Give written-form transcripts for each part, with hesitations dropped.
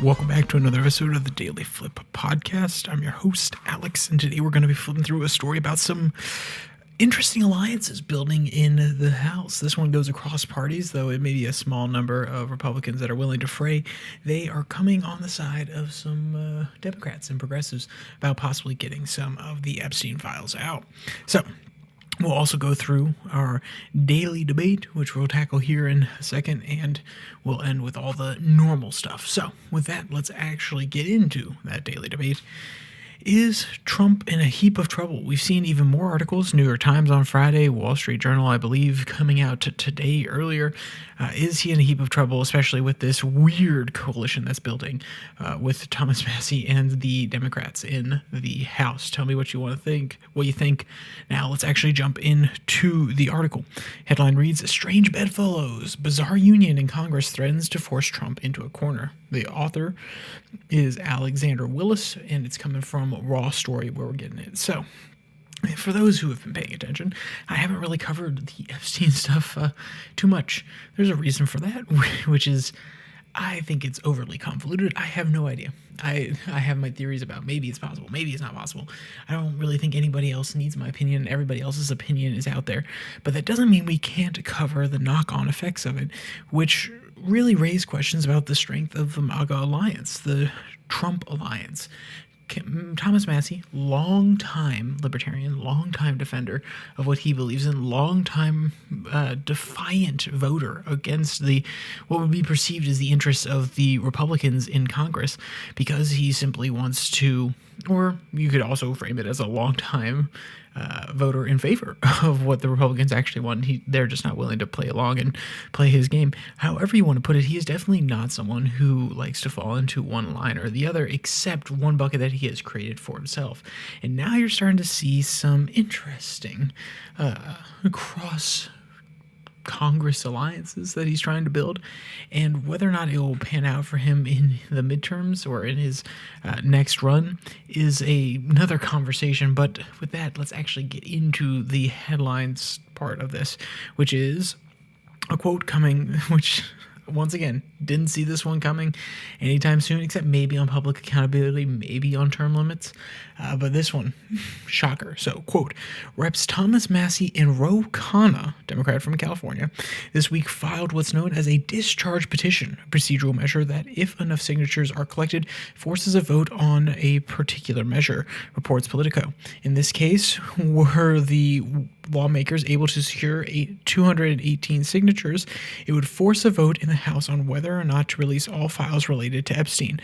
Welcome back to another episode of the DailyFlip podcast. I'm your host, Alex, and today we're going to be flipping through a story about some interesting alliances building in the House. This one goes across parties, though it may be a small number of Republicans that are willing to fray. They are coming on the side of some Democrats and progressives about possibly getting some of the Epstein files out. So, we'll also go through our daily debate, which we'll tackle here in a second, and we'll end with all the normal stuff. So, with that, let's actually get into that daily debate. Is Trump in a heap of trouble? We've seen even more articles, New York Times on Friday, Wall Street Journal, I believe, coming out today earlier. Is he in a heap of trouble, especially with this weird coalition that's building with Thomas Massie and the Democrats in the House? Tell me what you want to think, what you think. Now, let's actually jump into the article. Headline reads, Strange Bedfellows, Bizarre Union in Congress Threatens to Force Trump into a Corner. The author is Alexander Willis, and it's coming from Raw Story, where we're getting it. So, for those who have been paying attention, I haven't really covered the Epstein stuff too much. There's a reason for that, which is I think it's overly convoluted. I have no idea. I have my theories about maybe it's possible, maybe it's not possible. I don't really think anybody else needs my opinion. Everybody else's opinion is out there. But that doesn't mean we can't cover the knock-on effects of it, which really raise questions about the strength of the MAGA alliance, the Trump alliance. Thomas Massie, long-time libertarian, long-time defender of what he believes in, long-time defiant voter against what would be perceived as the interests of the Republicans in Congress, because he simply wants to, or you could also frame it as a long-time voter in favor of what the Republicans actually want. They're just not willing to play along and play his game. However you want to put it, he is definitely not someone who likes to fall into one line or the other, except one bucket that he has created for himself. And now you're starting to see some interesting cross Congress alliances that he's trying to build, and whether or not it will pan out for him in the midterms or in his next run is another conversation. But with that, let's actually get into the headlines part of this, which is a quote coming, which once again, didn't see this one coming anytime soon, except maybe on public accountability, maybe on term limits. But this one, shocker. So, quote, Reps Thomas Massie and Ro Khanna, Democrat from California, this week filed what's known as a discharge petition, a procedural measure that, if enough signatures are collected, forces a vote on a particular measure, reports Politico. In this case, were the lawmakers able to secure 218 signatures, it would force a vote in the House on whether or not to release all files related to Epstein,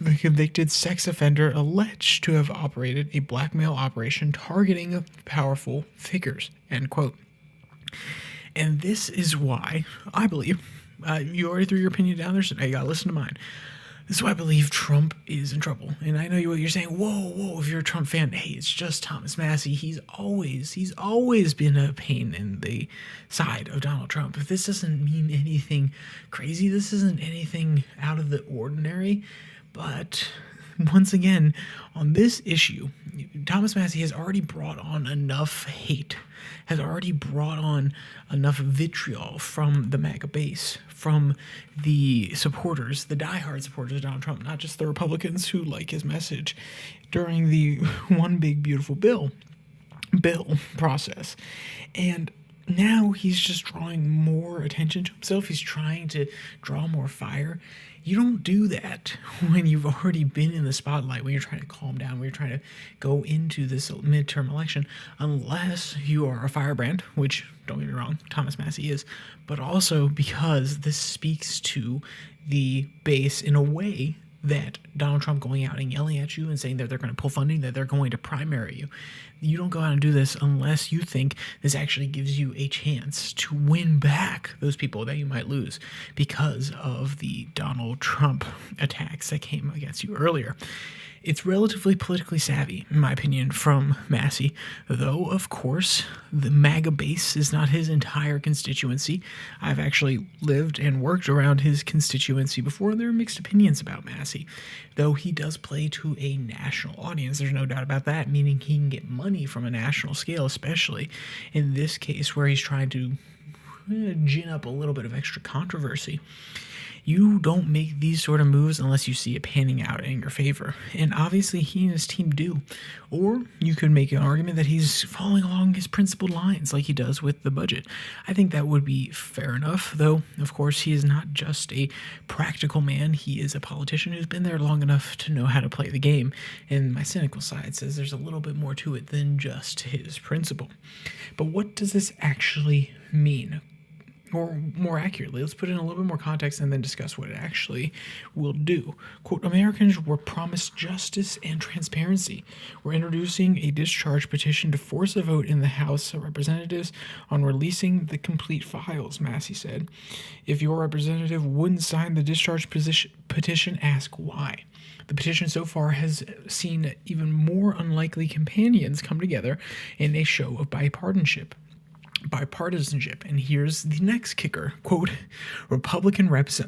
the convicted sex offender alleged to have operated a blackmail operation targeting powerful figures, end quote. And this is why I believe, you already threw your opinion down there, so now you gotta listen to mine. This is why I believe Trump is in trouble. And I know what you're saying, whoa, if you're a Trump fan, hey, it's just Thomas Massie. He's always been a pain in the side of Donald Trump. If this doesn't mean anything crazy, this isn't anything out of the ordinary. But once again, on this issue, Thomas Massie has already brought on enough hate, has already brought on enough vitriol from the MAGA base, from the supporters, the diehard supporters of Donald Trump, not just the Republicans who like his message, during the One Big Beautiful Bill process. And now he's just drawing more attention to himself. He's trying to draw more fire. You don't do that when you've already been in the spotlight, when you're trying to calm down, when you're trying to go into this midterm election, unless you are a firebrand, which, don't get me wrong, Thomas Massie is, but also because this speaks to the base in a way that Donald Trump going out and yelling at you and saying that they're going to pull funding, that they're going to primary you. You don't go out and do this unless you think this actually gives you a chance to win back those people that you might lose because of the Donald Trump attacks that came against you earlier. It's relatively politically savvy, in my opinion, from Massie, though, of course, the MAGA base is not his entire constituency. I've actually lived and worked around his constituency before, and there are mixed opinions about Massie, though he does play to a national audience. There's no doubt about that, meaning he can get money from a national scale, especially in this case where he's trying to gin up a little bit of extra controversy. You don't make these sort of moves unless you see it panning out in your favor. And obviously he and his team do. Or you could make an argument that he's following along his principled lines like he does with the budget. I think that would be fair enough, though, of course, he is not just a practical man. He is a politician who's been there long enough to know how to play the game. And my cynical side says there's a little bit more to it than just his principle. But what does this actually mean? Or more accurately, let's put in a little bit more context and then discuss what it actually will do. Quote, Americans were promised justice and transparency. We're introducing a discharge petition to force a vote in the House of Representatives on releasing the complete files, Massie said. If your representative wouldn't sign the discharge petition, ask why. The petition so far has seen even more unlikely companions come together in a show of bipartisanship. And here's the next kicker. Quote, Republican Reps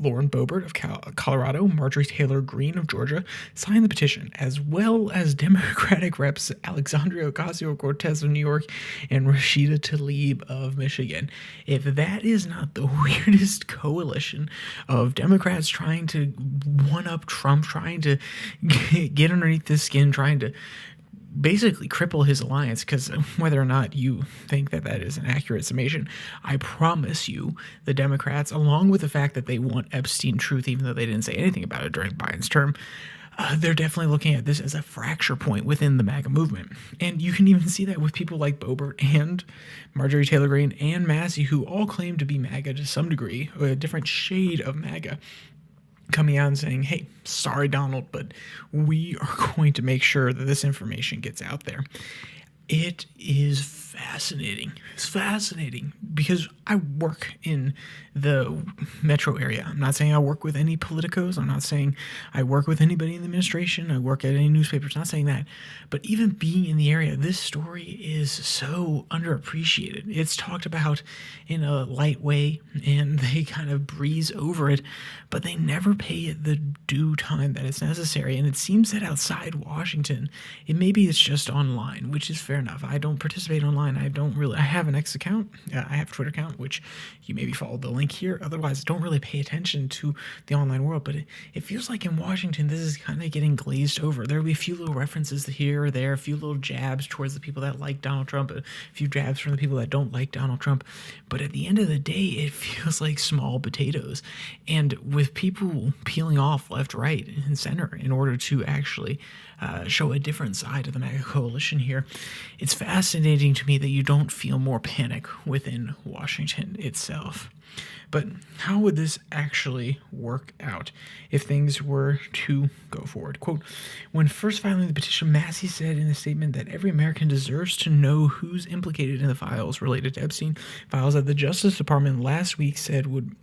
Lauren Boebert of Colorado, Marjorie Taylor Greene of Georgia signed the petition, as well as Democratic Reps Alexandria Ocasio-Cortez of New York and Rashida Tlaib of Michigan. If that is not the weirdest coalition of Democrats trying to one-up Trump, trying to get underneath his skin, trying to basically cripple his alliance, because whether or not you think that that is an accurate summation, I promise you the Democrats, along with the fact that they want Epstein truth, even though they didn't say anything about it during Biden's term, they're definitely looking at this as a fracture point within the MAGA movement. And you can even see that with people like Boebert and Marjorie Taylor Greene and Massie, who all claim to be MAGA to some degree, or a different shade of MAGA, coming out and saying, hey, sorry, Donald, but we are going to make sure that this information gets out there. It is fascinating. It's fascinating because I work in the metro area. I'm not saying I work with any politicos. I'm not saying I work with anybody in the administration. I work at any newspapers. Not saying that. But even being in the area, this story is so underappreciated. It's talked about in a light way, and they kind of breeze over it, but they never pay it the due time that it's necessary. And it seems that outside Washington, maybe it's just online, which is fair enough. I don't participate online. I have an X account. I have a Twitter account, which you maybe follow the link here. Otherwise, I don't really pay attention to the online world. But it feels like in Washington, this is kind of getting glazed over. There'll be a few little references here or there, a few little jabs towards the people that like Donald Trump, a few jabs from the people that don't like Donald Trump. But at the end of the day, it feels like small potatoes. And with people peeling off left, right, and center in order to actually show a different side of the MAGA coalition here, it's fascinating to me that you don't feel more panic within Washington itself. But how would this actually work out if things were to go forward? Quote, when first filing the petition, Massie said in a statement that every American deserves to know who's implicated in the files related to Epstein, files that the Justice Department last week said would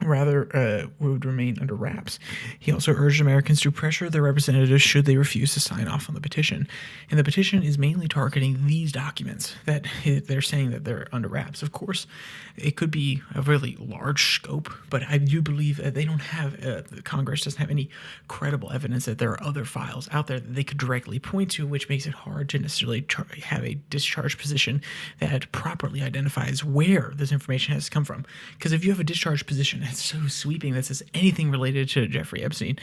remain under wraps. He also urged Americans to pressure their representatives should they refuse to sign off on the petition. And the petition is mainly targeting these documents that they're saying that they're under wraps. Of course, it could be a really large scope, but I do believe that they don't have, Congress doesn't have any credible evidence that there are other files out there that they could directly point to, which makes it hard to necessarily have a discharge position that properly identifies where this information has come from. Because if you have a discharge position that's so sweeping that says anything related to Jeffrey Epstein,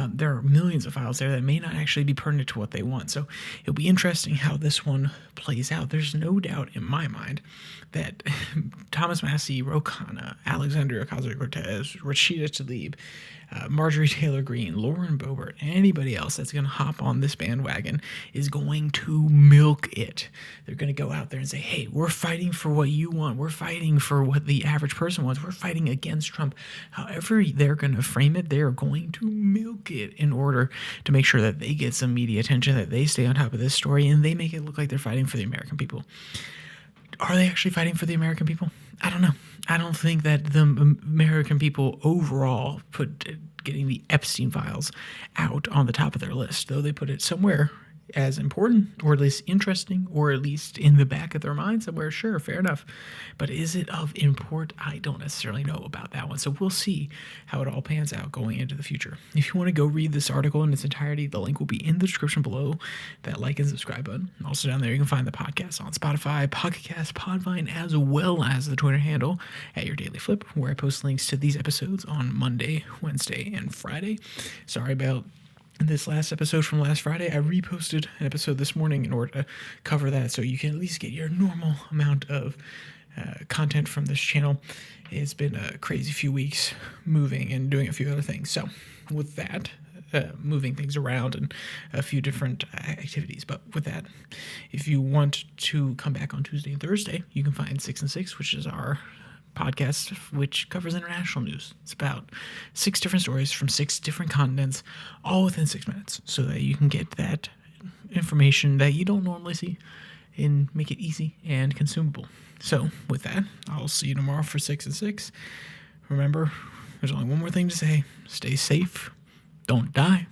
there are millions of files there that may not actually be pertinent to what they want. So it'll be interesting how this one plays out. There's no doubt in my mind that Thomas Massie, Ro Khanna, Alexandria Ocasio-Cortez, Rashida Tlaib, Marjorie Taylor Greene, Lauren Boebert, anybody else that's going to hop on this bandwagon is going to milk it. They're going to go out there and say, hey, we're fighting for what you want. We're fighting for what the average person wants. We're fighting against Trump. However they're going to frame it, they're going to milk it in order to make sure that they get some media attention, that they stay on top of this story, and they make it look like they're fighting for the American people. Are they actually fighting for the American people? I don't know. I don't think that the American people overall put getting the Epstein files out on the top of their list, though they put it somewhere as important, or at least interesting, or at least in the back of their mind somewhere. Sure, fair enough. But is it of import? I don't necessarily know about that one. So we'll see how it all pans out going into the future. If you want to go read this article in its entirety, the link will be in the description below. That like and subscribe button. Also down there, you can find the podcast on Spotify, Pocket Cast, Podvine, as well as the Twitter handle at Your Daily Flip, where I post links to these episodes on Monday, Wednesday, and Friday. Sorry about this last episode from last Friday. I reposted an episode this morning in order to cover that, so you can at least get your normal amount of content from this channel. It's been a crazy few weeks moving and doing a few other things. So with that, moving things around and a few different activities. But with that, if you want to come back on Tuesday and Thursday, you can find 6 and 6, which is our podcast, which covers international news. It's about 6 different stories from 6 different continents, all within 6 minutes, so that you can get that information that you don't normally see and make it easy and consumable. So with that, I'll see you tomorrow for 6 and 6. Remember, there's only one more thing to say. Stay safe. Don't die.